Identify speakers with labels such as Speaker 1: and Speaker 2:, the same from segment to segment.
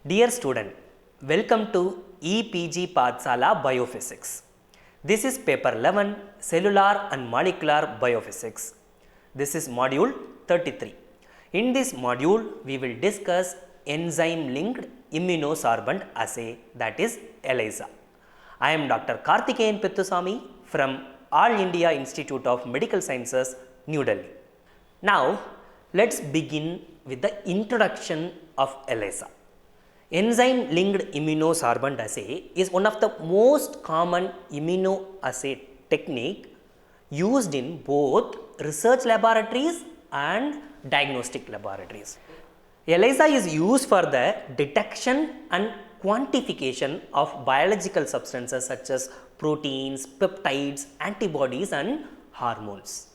Speaker 1: Dear student, welcome to EPG Pathsala Biophysics. This is paper 11, Cellular and Molecular Biophysics. This is module 33. In this module, we will discuss enzyme-linked immunosorbent assay, that is ELISA. I am Dr. Karthikeyan Pettusamy from All India Institute of Medical Sciences, New Delhi. Now, let's begin with the introduction of ELISA. Enzyme-linked immunosorbent assay is one of the most common immunoassay technique used in both research laboratories and diagnostic laboratories. ELISA is used for the detection and quantification of biological substances such as proteins, peptides, antibodies and hormones.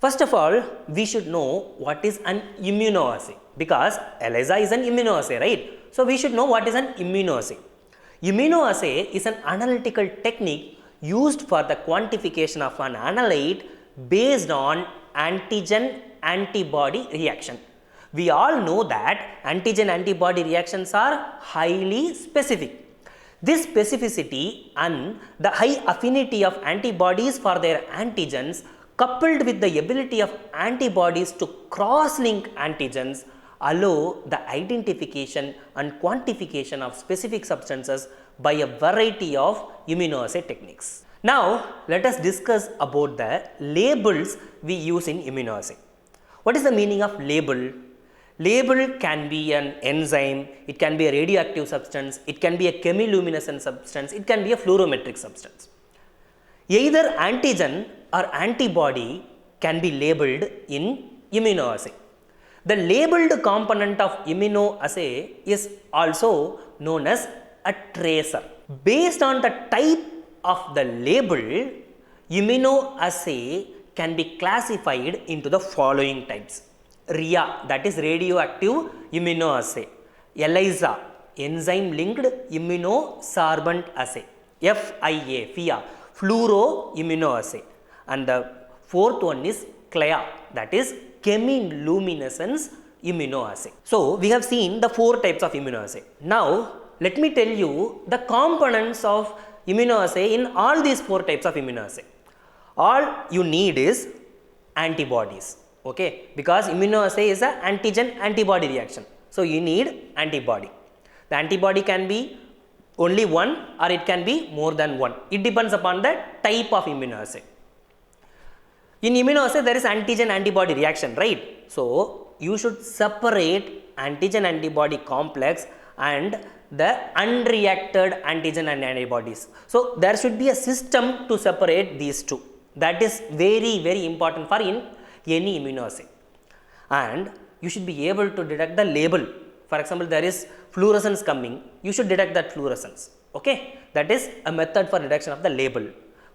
Speaker 1: First of all, we should know what is an immunoassay because ELISA is an immunoassay, right? So, we should know what is an immunoassay. Immunoassay is an analytical technique used for the quantification of an analyte based on antigen-antibody reaction. We all know that antigen-antibody reactions are highly specific. This specificity and the high affinity of antibodies for their antigens coupled with the ability of antibodies to cross-link antigens allow the identification and quantification of specific substances by a variety of immunoassay techniques. Now, let us discuss about the labels we use in immunoassay. What is the meaning of label? Label can be an enzyme, it can be a radioactive substance, it can be a chemiluminescent substance, it can be a fluorometric substance. Either antigen or antibody can be labeled in immunoassay. The labeled component of immunoassay is also known as a tracer. Based on the type of the label, immunoassay can be classified into the following types. RIA, that is radioactive immunoassay. ELISA, enzyme-linked immunosorbent assay. FIA, fluoroimmunoassay. And the fourth one is CLIA, that is chemiluminescence immunoassay. So, we have seen the four types of immunoassay. Now, let me tell you the components of immunoassay in all these four types of immunoassay. All you need is antibodies, okay, because immunoassay is an antigen-antibody reaction. So, you need antibody. The antibody can be only one or it can be more than one. It depends upon the type of immunoassay. In immunoassay, there is antigen-antibody reaction, right? So, you should separate antigen-antibody complex and the unreacted antigen and antibodies. So, there should be a system to separate these two. That is very, very important for in any immunoassay. And you should be able to detect the label. For example, there is fluorescence coming, you should detect that fluorescence, okay? That is a method for detection of the label.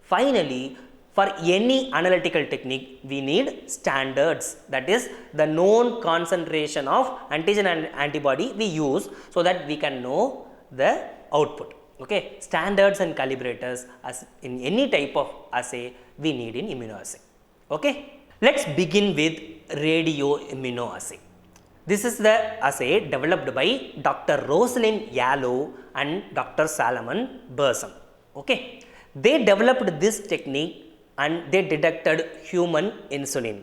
Speaker 1: Finally, for any analytical technique, we need standards, that is the known concentration of antigen and antibody we use so that we can know the output, okay? Standards and calibrators as in any type of assay we need in immunoassay, okay? Let's begin with radioimmunoassay. This is the assay developed by Dr. Rosalind Yalow and Dr. Salomon Berson, okay? They developed this technique and they detected human insulin.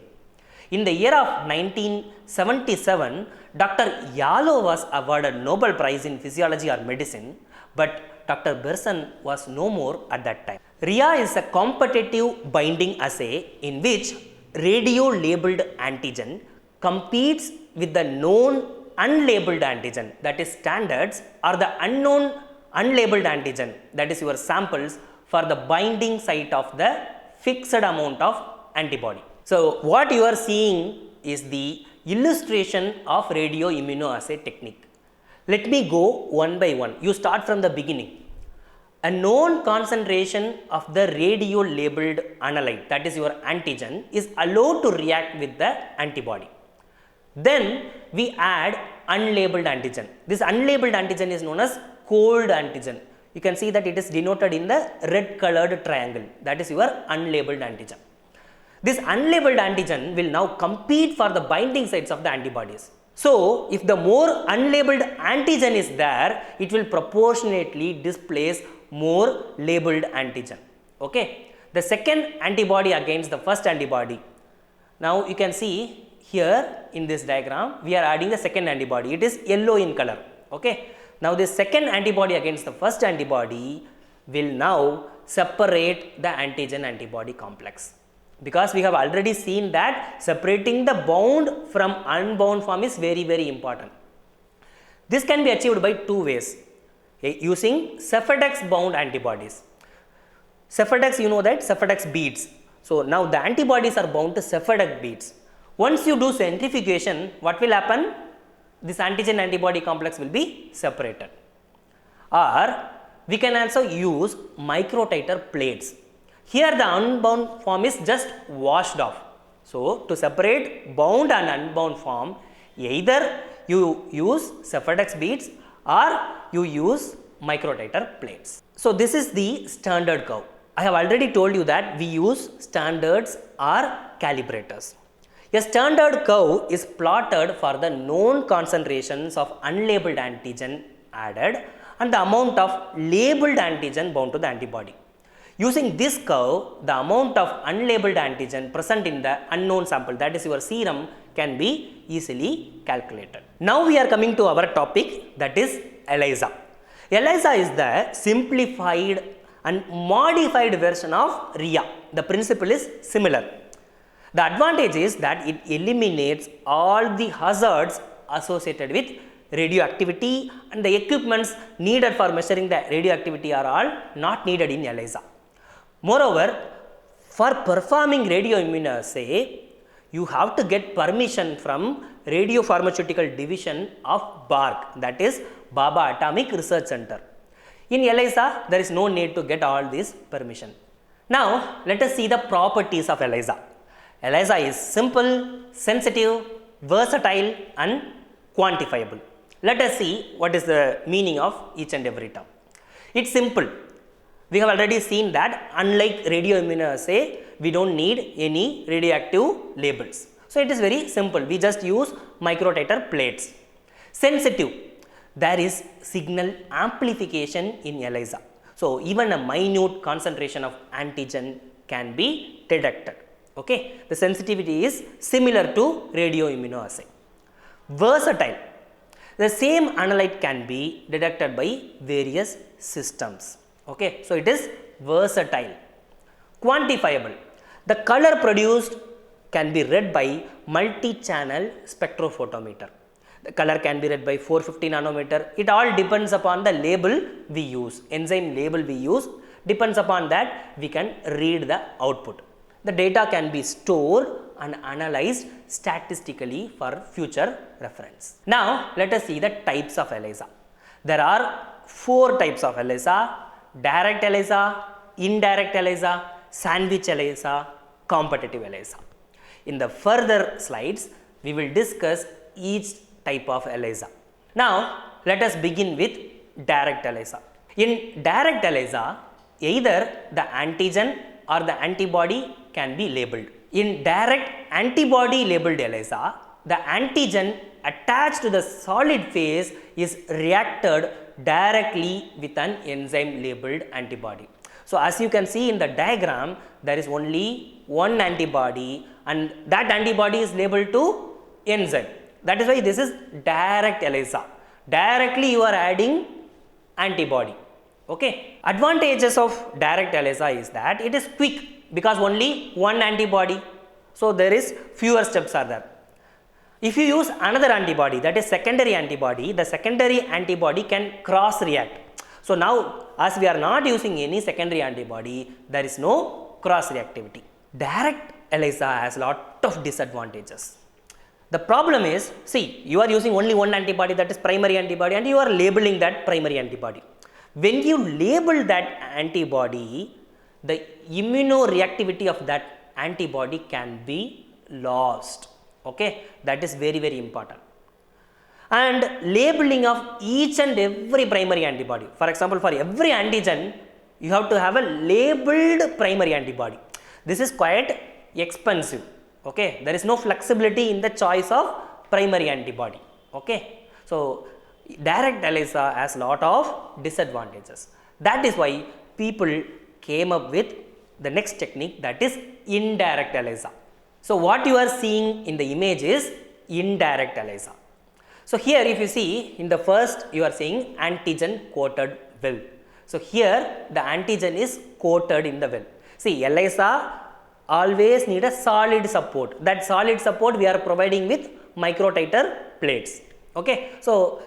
Speaker 1: In the year of 1977, Dr. Yalow was awarded Nobel Prize in Physiology or Medicine, but Dr. Berson was no more at that time. RIA is a competitive binding assay in which radio-labeled antigen competes with the known unlabeled antigen, that is standards, or the unknown unlabeled antigen, that is your samples, for the binding site of the fixed amount of antibody. So, what you are seeing is the illustration of radioimmunoassay technique. Let me go one by one. You start from the beginning. A known concentration of the radio-labeled analyte, that is your antigen, is allowed to react with the antibody. Then we add unlabeled antigen. This unlabeled antigen is known as cold antigen. You can see that it is denoted in the red colored triangle, that is your unlabeled antigen. This unlabeled antigen will now compete for the binding sites of the antibodies. So, if the more unlabeled antigen is there, it will proportionately displace more labeled antigen. Okay. The second antibody against the first antibody. Now, you can see here in this diagram, we are adding the second antibody. It is yellow in color. Okay. Now, this second antibody against the first antibody will now separate the antigen antibody complex, because we have already seen that separating the bound from unbound form is very, very important. This can be achieved by two ways, using Cephedex bound antibodies. Cephedex, you know that Cephedex beads. So, now the antibodies are bound to Cephedex beads. Once you do centrifugation, what will happen? This antigen antibody complex will be separated. Or we can also use microtiter plates. Here the unbound form is just washed off. So, to separate bound and unbound form, either you use Cephedex beads or you use microtiter plates. So, this is the standard curve. I have already told you that we use standards or calibrators. A standard curve is plotted for the known concentrations of unlabeled antigen added and the amount of labeled antigen bound to the antibody. Using this curve, the amount of unlabeled antigen present in the unknown sample, that is your serum, can be easily calculated. Now we are coming to our topic, that is ELISA. ELISA is the simplified and modified version of RIA. The principle is similar. The advantage is that it eliminates all the hazards associated with radioactivity, and the equipments needed for measuring the radioactivity are all not needed in ELISA. Moreover, for performing radioimmunoassay, you have to get permission from Radiopharmaceutical Division of BARC, that is Bhabha Atomic Research Center. In ELISA, there is no need to get all this permission. Now, let us see the properties of ELISA. ELISA is simple, sensitive, versatile and quantifiable. Let us see what is the meaning of each and every term. It's simple. We have already seen that unlike radioimmunoassay, we don't need any radioactive labels. So, it is very simple. We just use microtiter plates. Sensitive. There is signal amplification in ELISA. So, even a minute concentration of antigen can be detected. Okay. The sensitivity is similar to radioimmunoassay. Versatile. The same analyte can be detected by various systems. Okay. So, it is versatile. Quantifiable. The color produced can be read by multi-channel spectrophotometer. The color can be read by 450 nanometer. It all depends upon the label we use, enzyme label we use. Depends upon that we can read the output. The data can be stored and analyzed statistically for future reference. Now, let us see the types of ELISA. There are 4 types of ELISA: direct ELISA, indirect ELISA, sandwich ELISA, competitive ELISA. In the further slides, we will discuss each type of ELISA. Now, let us begin with direct ELISA. In direct ELISA, either the antigen or the antibody can be labeled. In direct antibody labeled ELISA, the antigen attached to the solid phase is reacted directly with an enzyme labeled antibody. So, as you can see in the diagram, there is only one antibody and that antibody is labeled to enzyme. That is why this is direct ELISA. Directly you are adding antibody. Okay. Advantages of direct ELISA is that it is quick because only one antibody. So, there is fewer steps are there. If you use another antibody, that is secondary antibody, the secondary antibody can cross react. So, now as we are not using any secondary antibody, there is no cross reactivity. Direct ELISA has a lot of disadvantages. The problem is, see, you are using only one antibody, that is primary antibody, and you are labeling that primary antibody. When you label that antibody, the immunoreactivity of that antibody can be lost. Okay, that is very, very important. And labeling of each and every primary antibody. For example, for every antigen, you have to have a labeled primary antibody. This is quite expensive. Okay, there is no flexibility in the choice of primary antibody. Okay. So, direct ELISA has lot of disadvantages. That is why people came up with the next technique, that is indirect ELISA. So, what you are seeing in the image is indirect ELISA. So, here if you see in the first you are seeing antigen coated well. So, here the antigen is coated in the well. See, ELISA always need a solid support. That solid support we are providing with microtiter plates. Okay. So,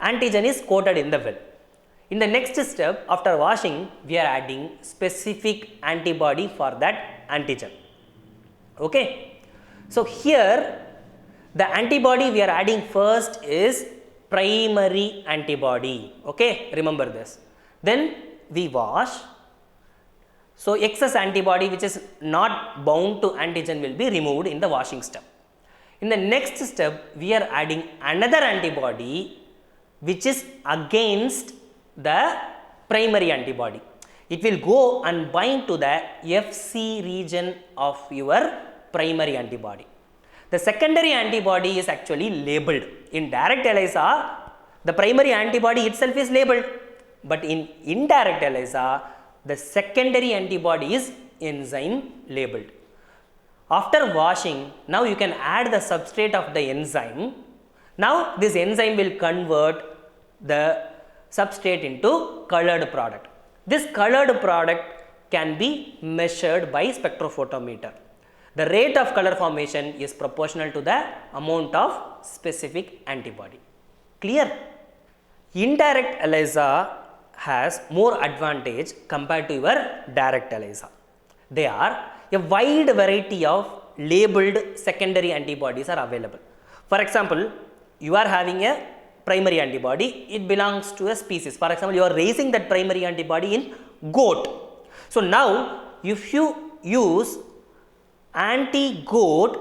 Speaker 1: antigen is coated in the well. In the next step, after washing, we are adding specific antibody for that antigen. Okay. So, here the antibody we are adding first is primary antibody. Okay. Remember this. Then we wash. So, excess antibody which is not bound to antigen will be removed in the washing step. In the next step, we are adding another antibody which is against the primary antibody. It will go and bind to the Fc region of your primary antibody. The secondary antibody is actually labeled. In direct ELISA, the primary antibody itself is labeled, but in indirect ELISA, the secondary antibody is enzyme labeled. After washing, now you can add the substrate of the enzyme. Now this enzyme will convert the substrate into colored product. This colored product can be measured by spectrophotometer. The rate of color formation is proportional to the amount of specific antibody. Clear? Indirect ELISA has more advantage compared to your direct ELISA. They are a wide variety of labeled secondary antibodies are available. For example, you are having a primary antibody, it belongs to a species. For example, you are raising that primary antibody in goat. So, now if you use anti-goat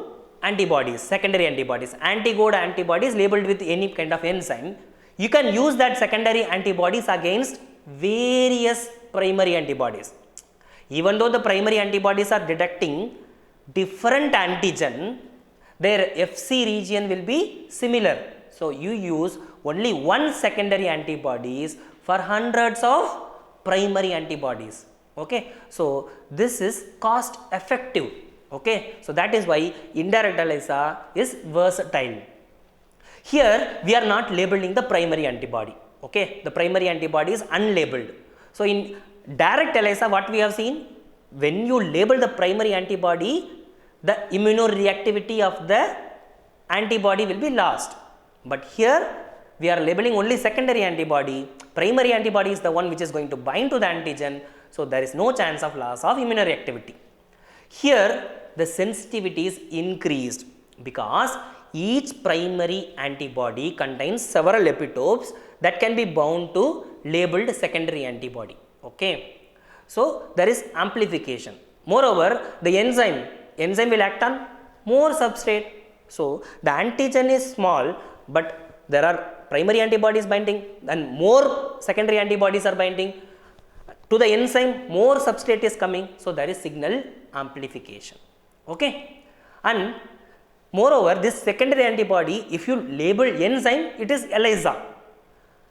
Speaker 1: antibodies, secondary antibodies, anti-goat antibodies labeled with any kind of enzyme, you can use that secondary antibodies against various primary antibodies. Even though the primary antibodies are detecting different antigen, their Fc region will be similar. So, you use only one secondary antibodies for hundreds of primary antibodies. Okay. So, this is cost effective. Okay. So, that is why indirect ELISA is versatile. Here we are not labeling the primary antibody. Okay. The primary antibody is unlabeled. So, in direct ELISA what we have seen, when you label the primary antibody, the immunoreactivity of the antibody will be lost. But here we are labeling only secondary antibody, primary antibody is the one which is going to bind to the antigen. So, there is no chance of loss of immunoreactivity. Here the sensitivity is increased because each primary antibody contains several epitopes that can be bound to labeled secondary antibody. Okay. So, there is amplification. Moreover, the enzyme will act on more substrate. So, the antigen is small, but there are primary antibodies binding and more secondary antibodies are binding. To the enzyme, more substrate is coming. So, there is signal amplification. Okay. And moreover, this secondary antibody, if you label enzyme, it is ELISA.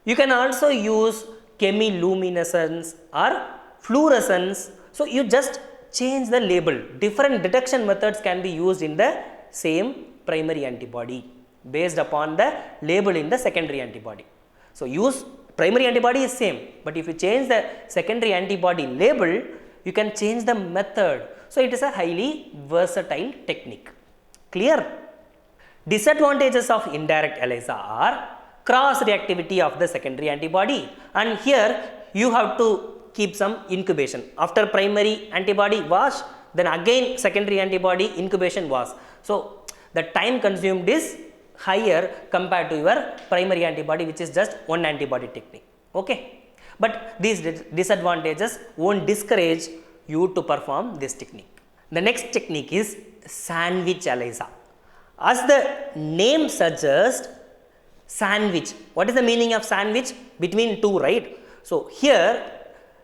Speaker 1: You can also use chemiluminescence or fluorescence. So, you just change the label. Different detection methods can be used in the same primary antibody based upon the label in the secondary antibody. So, use primary antibody is same, but if you change the secondary antibody label, you can change the method. So, it is a highly versatile technique. Clear? Disadvantages of indirect ELISA are cross reactivity of the secondary antibody, and here you have to keep some incubation. After primary antibody wash, then again secondary antibody incubation wash. So, the time consumed is higher compared to your primary antibody, which is just one antibody technique. Okay. But these disadvantages won't discourage you to perform this technique. The next technique is sandwich ELISA. As the name suggests, sandwich. What is the meaning of sandwich? Between two, right? So, here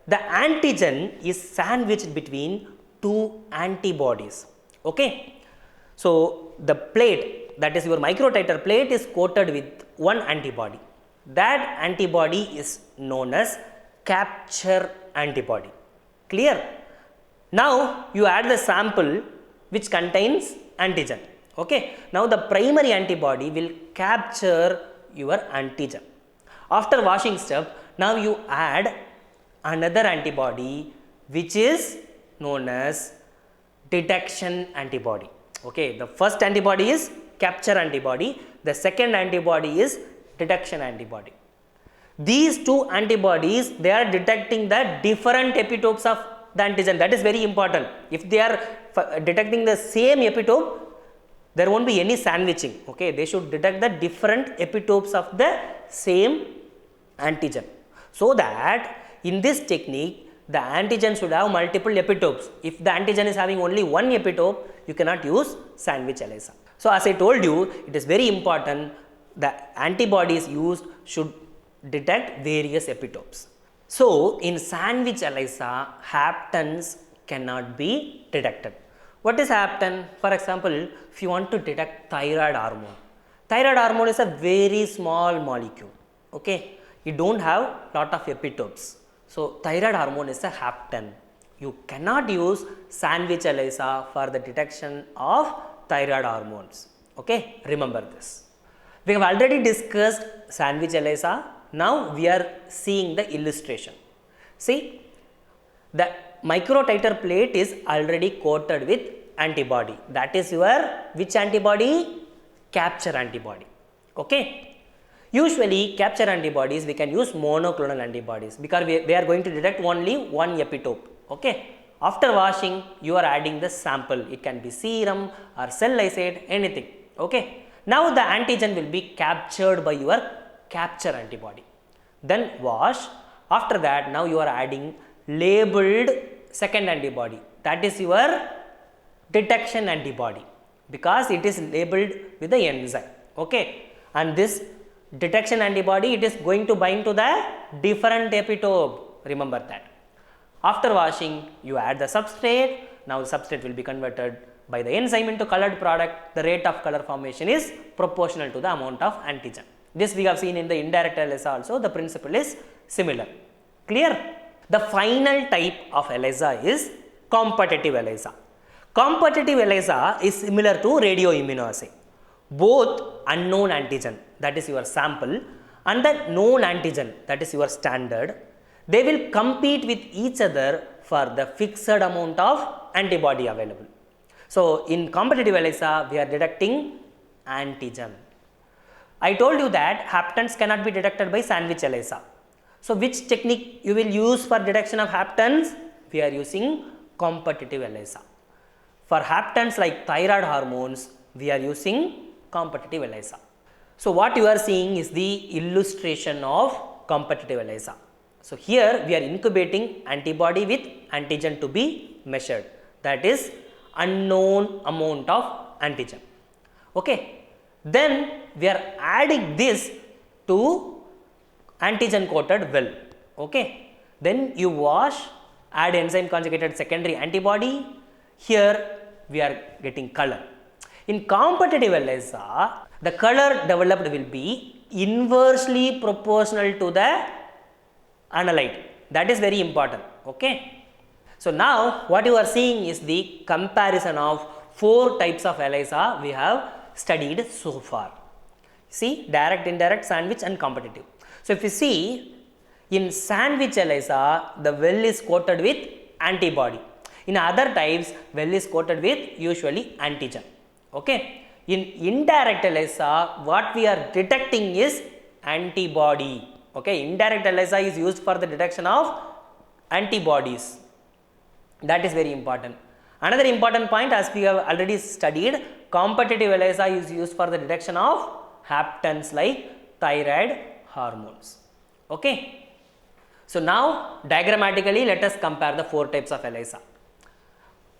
Speaker 1: the antigen is sandwiched between two antibodies. Okay. So, the plate, that is your microtiter plate is coated with one antibody. That antibody is known as capture antibody. Clear? Now you add the sample which contains antigen. Okay. Now the primary antibody will capture your antigen. After washing step, now you add another antibody which is known as detection antibody. Okay, the first antibody is capture antibody, the second antibody is detection antibody. These two antibodies, they are detecting the different epitopes of the antigen. That is very important. If they are detecting the same epitope, there won't be any sandwiching. Okay, they should detect the different epitopes of the same antigen, so that in this technique the antigen should have multiple epitopes. If the antigen is having only one epitope, you cannot use sandwich ELISA. So as I told you, it is very important the antibodies used should detect various epitopes. So in sandwich ELISA, haptens cannot be detected. What is hapten? For example, if you want to detect thyroid hormone is a very small molecule. Okay, you don't have lot of epitopes. So thyroid hormone is a hapten. You cannot use sandwich ELISA for the detection of thyroid hormones. Okay, remember this. We have already discussed sandwich ELISA. Now we are seeing the illustration. See, the microtiter plate is already coated with antibody. That is your which antibody? Capture antibody. Okay. Usually capture antibodies we can use monoclonal antibodies because they are going to detect only one epitope. Okay. After washing, you are adding the sample. It can be serum or cell lysate, anything. Okay. Now the antigen will be captured by your capture antibody. Then wash. After that, now you are adding labeled second antibody. That is your detection antibody because it is labeled with the enzyme. Okay. And this detection antibody, it is going to bind to the different epitope. Remember that. After washing, you add the substrate. Now the substrate will be converted by the enzyme into colored product. The rate of color formation is proportional to the amount of antigen. This we have seen in the indirect ELISA also. The principle is similar. Clear? The final type of ELISA is competitive ELISA. Competitive ELISA is similar to radioimmunoassay. Both unknown antigen, that is your sample, and the known antigen, that is your standard, they will compete with each other for the fixed amount of antibody available. So in competitive ELISA, we are detecting antigen. I told you that haptens cannot be detected by sandwich ELISA. So which technique you will use for detection of haptens? We are using competitive ELISA. For haptens like thyroid hormones, we are using competitive ELISA. So what you are seeing is the illustration of competitive ELISA. So here we are incubating antibody with antigen to be measured. That is unknown amount of antigen. Okay. Then we are adding this to antigen coated well. Okay. Then you wash, add enzyme conjugated secondary antibody. Here we are getting color. In competitive ELISA, the color developed will be inversely proportional to the analyte. That is very important. Okay. So now what you are seeing is the comparison of 4 types of ELISA we have studied so far. See, direct, indirect, sandwich and competitive. So if you see, in sandwich ELISA, the well is coated with antibody. In other types, well is coated with usually antigen. Okay. In indirect ELISA, what we are detecting is antibody. Okay. Indirect ELISA is used for the detection of antibodies. That is very important. Another important point, as we have already studied, competitive ELISA is used for the detection of haptens like thyroid hormones. Okay. So now diagrammatically let us compare the 4 types of ELISA.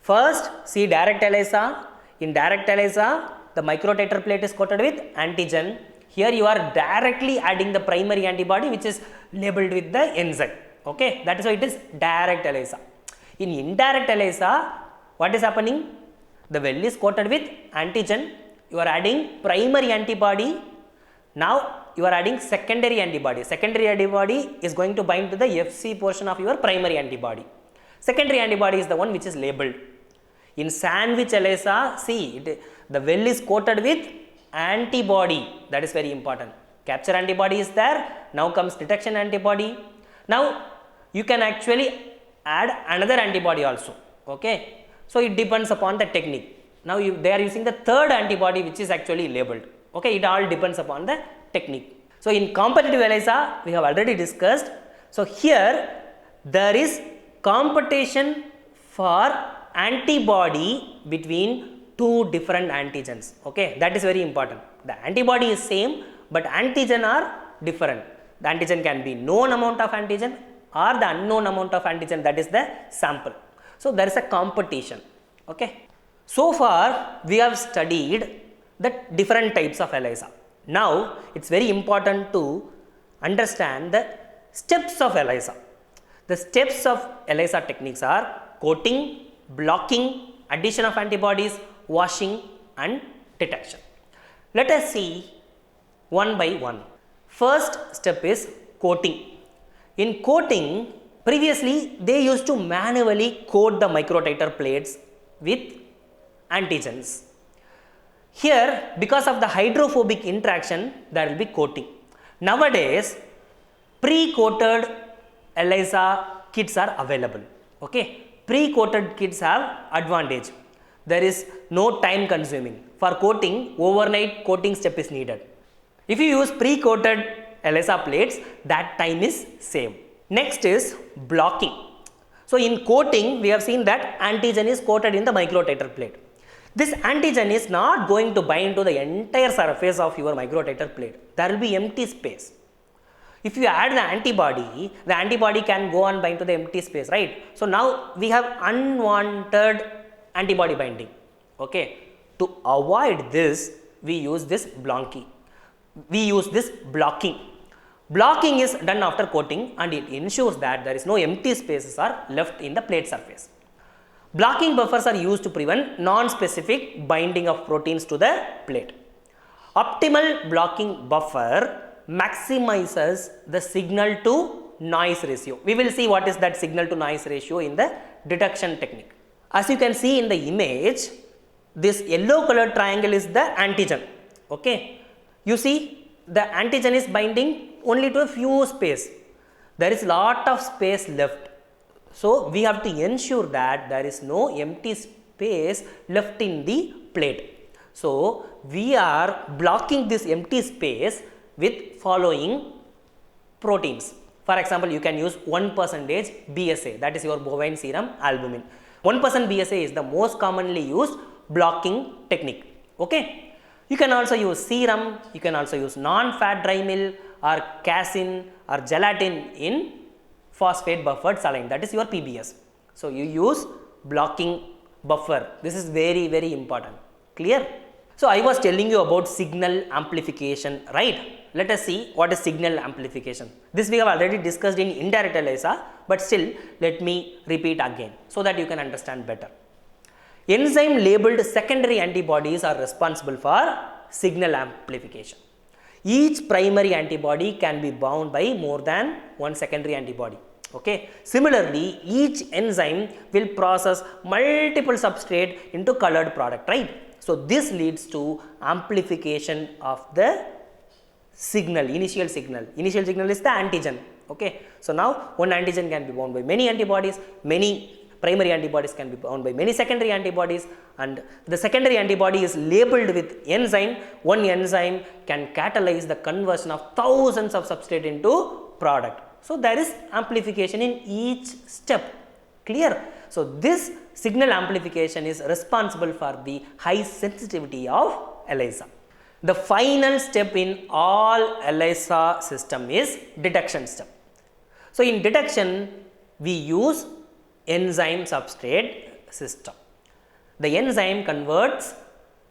Speaker 1: First, see direct ELISA. In direct ELISA, the microtiter plate is coated with antigen. Here you are directly adding the primary antibody which is labeled with the enzyme. Okay, that is why it is direct ELISA. In indirect ELISA, what is happening? The well is coated with antigen. you are adding primary antibody. Now you are adding secondary antibody. Secondary antibody is going to bind to the Fc portion of your primary antibody. Secondary antibody is the one which is labeled. In sandwich ELISA, see the well is coated with antibody. That is very important. Capture antibody is there. Now comes detection antibody. Now you can actually add another antibody also. Okay. So it depends upon the technique. Now they are using the third antibody which is actually labeled. Okay. It all depends upon the technique. So in competitive ELISA we have already discussed. So here there is competition for antibody between two different antigens. Okay, that is very important. The antibody is same, but antigen are different. The antigen can be known amount of antigen or the unknown amount of antigen, that is the sample. So there is a competition. Okay. So far we have studied the different types of ELISA. Now it's very important to understand the steps of ELISA. The steps of ELISA techniques are coating, blocking, addition of antibodies, washing and detection. Let us see one by one. First step is coating. In coating, previously they used to manually coat the microtiter plates with antigens. Here, because of the hydrophobic interaction, there will be coating. Nowadays, pre-coated ELISA kits are available. Okay, pre-coated kits have advantage. There is no time consuming. For coating, overnight coating step is needed. If you use pre-coated ELISA plates, that time is saved. Next is blocking. So in coating, we have seen that antigen is coated in the microtiter plate. This antigen is not going to bind to the entire surface of your microtiter plate. There will be empty space. If you add the antibody can go and bind to the empty space, right? So now we have unwanted antibody binding. Okay. To avoid this, we use this blocking. Blocking is done after coating and it ensures that there is no empty spaces are left in the plate surface. Blocking buffers are used to prevent non-specific binding of proteins to the plate. Optimal blocking buffer maximizes the signal to noise ratio. We will see what is that signal to noise ratio in the detection technique. As you can see in the image, this yellow colored triangle is the antigen. Okay. You see the antigen is binding only to a few space. There is lot of space left. So we have to ensure that there is no empty space left in the plate. So we are blocking this empty space with following proteins. For example, you can use 1% BSA, that is your bovine serum albumin. 1% BSA is the most commonly used blocking technique. Okay. You can also use serum, you can also use non-fat dry mill or casein or gelatin in phosphate buffered saline, that is your PBS. So you use blocking buffer. This is very, very important. Clear? So I was telling you about signal amplification, right? Let us see what is signal amplification. This we have already discussed in indirect ELISA, but still let me repeat again so that you can understand better. Enzyme labeled secondary antibodies are responsible for signal amplification. Each primary antibody can be bound by more than one secondary antibody. Okay. Similarly, each enzyme will process multiple substrate into colored product, right? So this leads to amplification of the signal, initial signal. Initial signal is the antigen. Okay. So now one antigen can be bound by many antibodies, many primary antibodies can be bound by many secondary antibodies, and the secondary antibody is labeled with enzyme. One enzyme can catalyze the conversion of thousands of substrate into product. So there is amplification in each step. Clear? So this signal amplification is responsible for the high sensitivity of ELISA. The final step in all ELISA system is detection step. So in detection, we use enzyme substrate system. The enzyme converts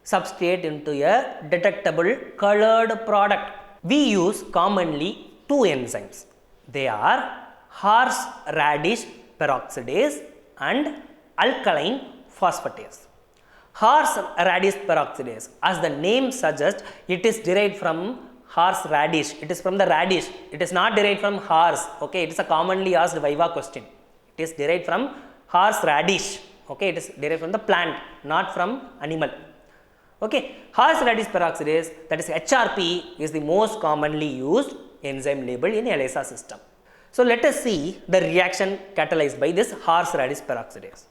Speaker 1: substrate into a detectable colored product. We use commonly two enzymes. They are horseradish peroxidase and alkaline phosphatase. Horse radish peroxidase, as the name suggests, it is derived from horse radish. It is from the radish. It is not derived from horse. Okay, it is a commonly asked Viva question. It is derived from horse radish. Okay, it is derived from the plant, not from animal. Okay, horse radish peroxidase, that is HRP, is the most commonly used enzyme labeled in ELISA system. So let us see the reaction catalyzed by this horse radish peroxidase.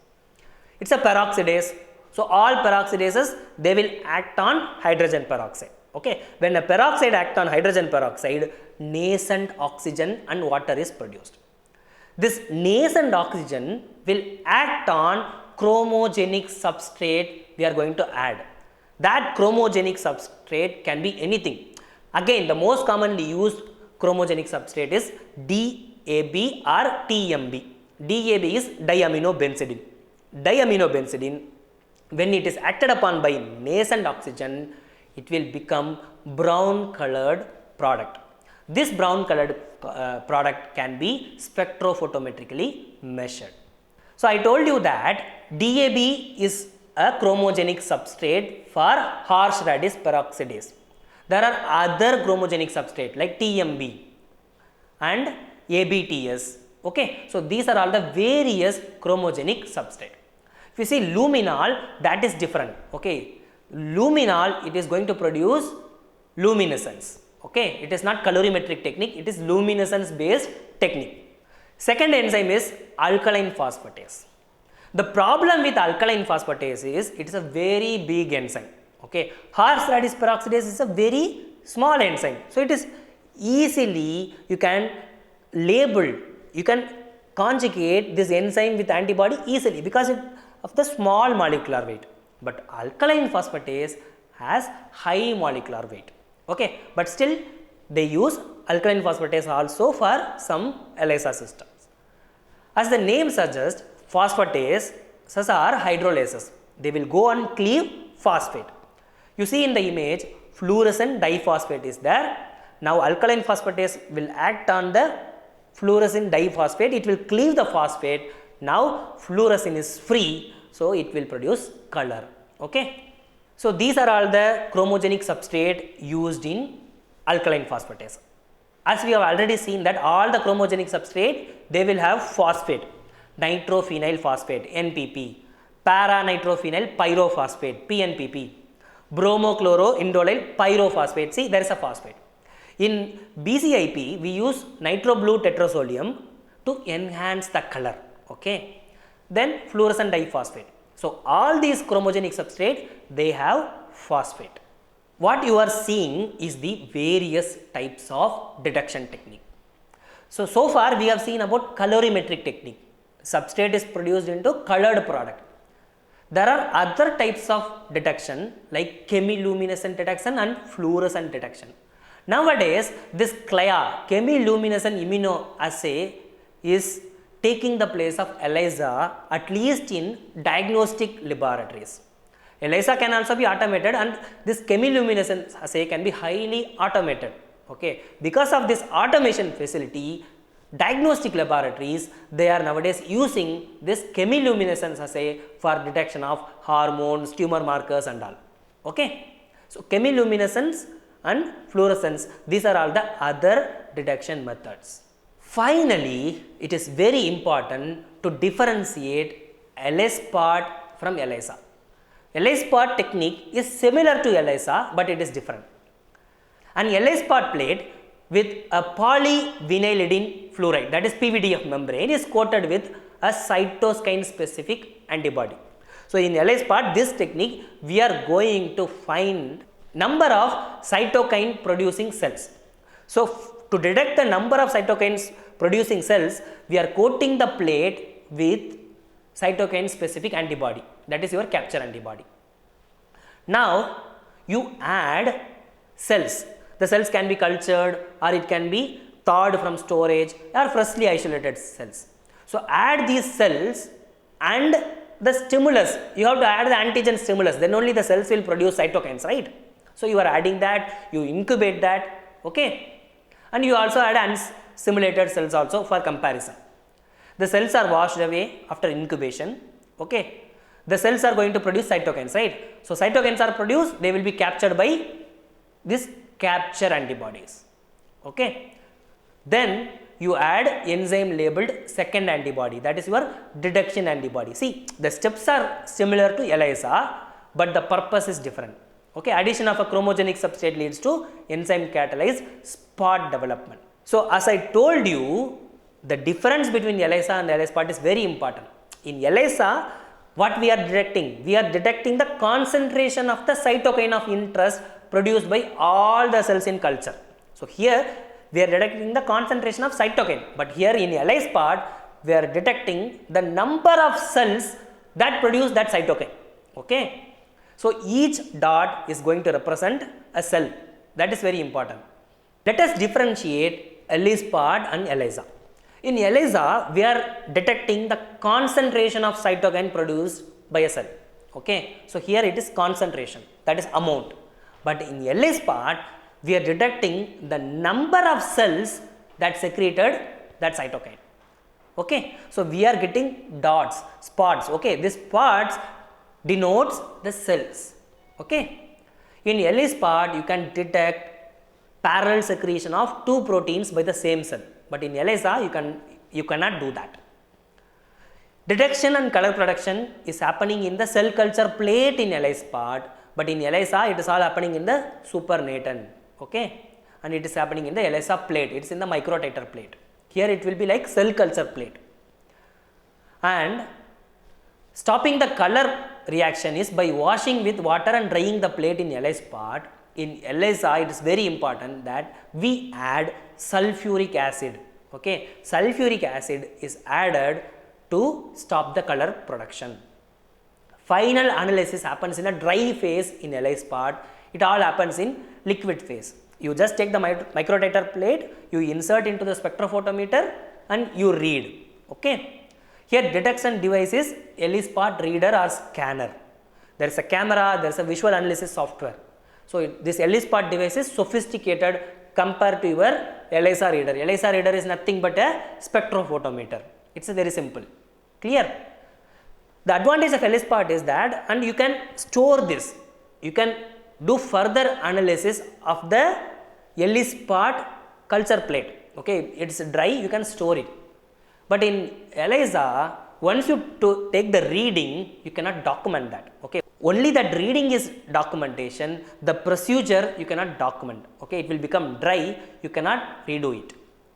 Speaker 1: It's a peroxidase. So all peroxidases, they will act on hydrogen peroxide. Okay, when a peroxide acts on hydrogen peroxide, nascent oxygen and water is produced. This nascent oxygen will act on chromogenic substrate we are going to add. That chromogenic substrate can be anything. Again, the most commonly used chromogenic substrate is DAB or TMB. DAB is diaminobenzidine. Diaminobenzidine, when it is acted upon by nascent oxygen, it will become brown colored product. This brown colored product can be spectrophotometrically measured. So I told you that DAB is a chromogenic substrate for horseradish peroxidase. There are other chromogenic substrate like TMB and ABTS. Okay, so these are all the various chromogenic substrate. If you see luminol, that is different. Okay, luminol, it is going to produce luminescence. Okay, it is not colorimetric technique, it is luminescence based technique. Second enzyme is alkaline phosphatase. The problem with alkaline phosphatase is it is a very big enzyme. Okay, horseradish peroxidase is a very small enzyme, so it is easily you can label, you can conjugate this enzyme with antibody easily because of the small molecular weight. But alkaline phosphatase has high molecular weight. Okay, but still they use alkaline phosphatase also for some ELISA systems. As the name suggests, phosphatases are hydrolases. They will go and cleave phosphate. You see in the image, fluorescent diphosphate is there. Now alkaline phosphatase will act on the fluorescent diphosphate. It will cleave the phosphate. Now fluorescein is free, so it will produce color. Okay, so these are all the chromogenic substrate used in alkaline phosphatase. As we have already seen that all the chromogenic substrate, they will have phosphate, nitrophenyl phosphate NPP, para nitrophenyl pyrophosphate PNPP, bromochloroindolyl pyrophosphate. See, there is a phosphate. In BCIP, we use nitroblue tetrasodium to enhance the color. Okay, then fluorescent diphosphate. So all these chromogenic substrate, they have phosphate. What you are seeing is the various types of detection technique. So far we have seen about colorimetric technique. Substrate is produced into colored product. There are other types of detection like chemiluminescent detection and fluorescent detection. Nowadays, this CLIA, chemiluminescent immunoassay, is taking the place of ELISA, at least in diagnostic laboratories. ELISA can also be automated, and this chemiluminescence assay can be highly automated. Okay, because of this automation facility, diagnostic laboratories, they are nowadays using this chemiluminescence assay for detection of hormones, tumor markers and all. Okay, so chemiluminescence and fluorescence, these are all the other detection methods. Finally, it is very important to differentiate ELISpot from ELISA. ELISpot technique is similar to ELISA, but it is different. An ELISpot plate with a polyvinylidene fluoride, that is PVDF membrane, is coated with a cytokine specific antibody. So in ELISpot, this technique, we are going to find number of cytokine producing cells. So to detect the number of cytokines producing cells, we are coating the plate with cytokine specific antibody, that is your capture antibody. Now you add cells. The cells can be cultured or it can be thawed from storage or freshly isolated cells. So add these cells and the stimulus, you have to add the antigen stimulus, then only the cells will produce cytokines, right? So you are adding that, you incubate that, okay, and you also add unstimulated cells also for comparison. The cells are washed away after incubation, okay. the cells are going to produce cytokines, right? So cytokines are produced, they will be captured by this capture antibodies. Okay. Then you add enzyme labeled second antibody, that is your detection antibody. See, the steps are similar to ELISA, but the purpose is different. Okay, addition of a chromogenic substrate leads to enzyme catalyzed spot development. So as I told you, the difference between ELISA and ELISpot is very important. In ELISA, what we are detecting? We are detecting the concentration of the cytokine of interest produced by all the cells in culture. So here we are detecting the concentration of cytokine, but here in ELISpot we are detecting the number of cells that produce that cytokine. Okay. So each dot is going to represent a cell. That is very important. Let us differentiate ELISpot and ELISA. In ELISA, we are detecting the concentration of cytokine produced by a cell. Okay. So here it is concentration, that is amount. But in ELISpot, we are detecting the number of cells that secreted that cytokine. Okay. So we are getting dots, spots. Okay. These spots denotes the cells. Okay. In ELISpot, you can detect parallel secretion of two proteins by the same cell, but in ELISA you cannot do that. Detection and color production is happening in the cell culture plate in ELISpot, but in ELISA it is all happening in the supernatant. Okay, and it is happening in the ELISA plate. It is in the microtiter plate. Here it will be like cell culture plate. And stopping the color reaction is by washing with water and drying the plate in ELISpot. In ELISA, it is very important that we add sulfuric acid. Okay, sulfuric acid is added to stop the color production. Final analysis happens in a dry phase in ELISpot. It all happens in liquid phase. You just take the microtiter plate, you insert into the spectrophotometer and you read. Okay. Here detection device is ELISpot reader or scanner. There is a camera, there is a visual analysis software. So this ELISpot device is sophisticated compared to your ELISA reader. ELISA reader is nothing but a spectrophotometer. It's very simple. Clear? The advantage of ELISpot is that, and you can store this. You can do further analysis of the ELISpot culture plate. Okay, it's dry, you can store it. But in ELISA, once you take the reading, you cannot document that. Okay, only that reading is documentation. The procedure you cannot document. Okay, it will become dry. You cannot redo it.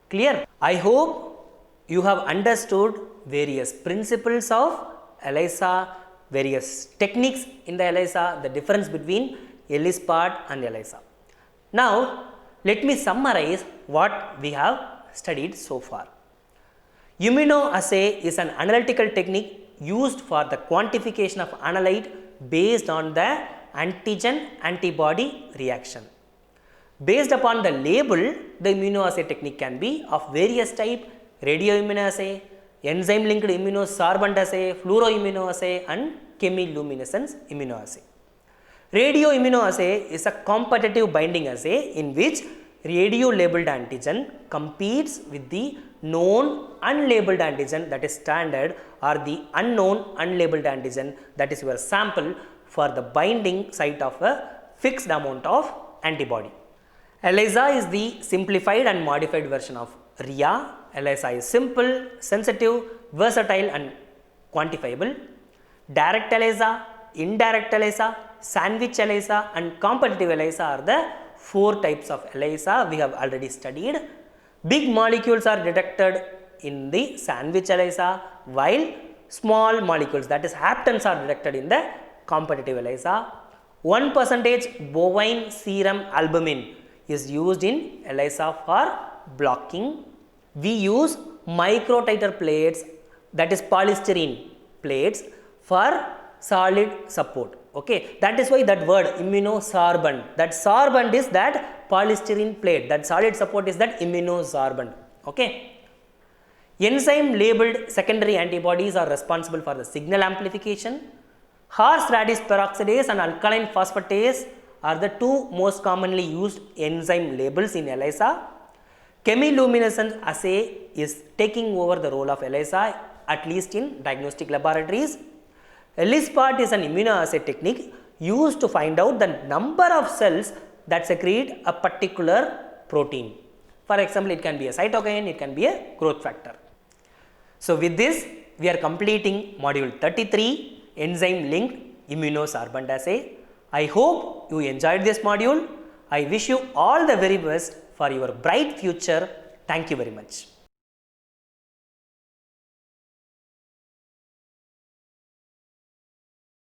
Speaker 1: Clear? I hope you have understood various principles of ELISA, various techniques in the ELISA, the difference between ELISpot and ELISA. Now, let me summarize what we have studied so far. Immunoassay is an analytical technique used for the quantification of analyte based on the antigen-antibody reaction. Based upon the label, the immunoassay technique can be of various type: radioimmunoassay, enzyme-linked immunosorbent assay, fluoroimmunoassay and chemiluminescence immunoassay. Radioimmunoassay is a competitive binding assay in which radio-labeled antigen competes with the known unlabeled antigen, that is standard, or the unknown unlabeled antigen, that is your sample, for the binding site of a fixed amount of antibody. ELISA is the simplified and modified version of RIA. ELISA is simple, sensitive, versatile and quantifiable. Direct ELISA, indirect ELISA, sandwich ELISA and competitive ELISA are the four types of ELISA we have already studied. Big molecules are detected in the sandwich ELISA, while small molecules, that is haptens, are detected in the competitive ELISA. 1% bovine serum albumin is used in ELISA for blocking. We use microtiter plates, that is polystyrene plates, for solid support. Okay, that is why that word immunosorbent, that sorbent is that polystyrene plate, that solid support is that immunosorbent. Okay. Enzyme labeled secondary antibodies are responsible for the signal amplification. Horseradish peroxidase and alkaline phosphatase are the two most commonly used enzyme labels in ELISA. Chemiluminescence assay is taking over the role of ELISA, at least in diagnostic laboratories. ELISpot is an immunoassay technique used to find out the number of cells that secrete a particular protein. For example, it can be a cytokine, it can be a growth factor. So, with this we are completing module 33, enzyme linked immunosorbent assay. I hope you enjoyed this module. I wish you all the very best for your bright future. Thank you very much.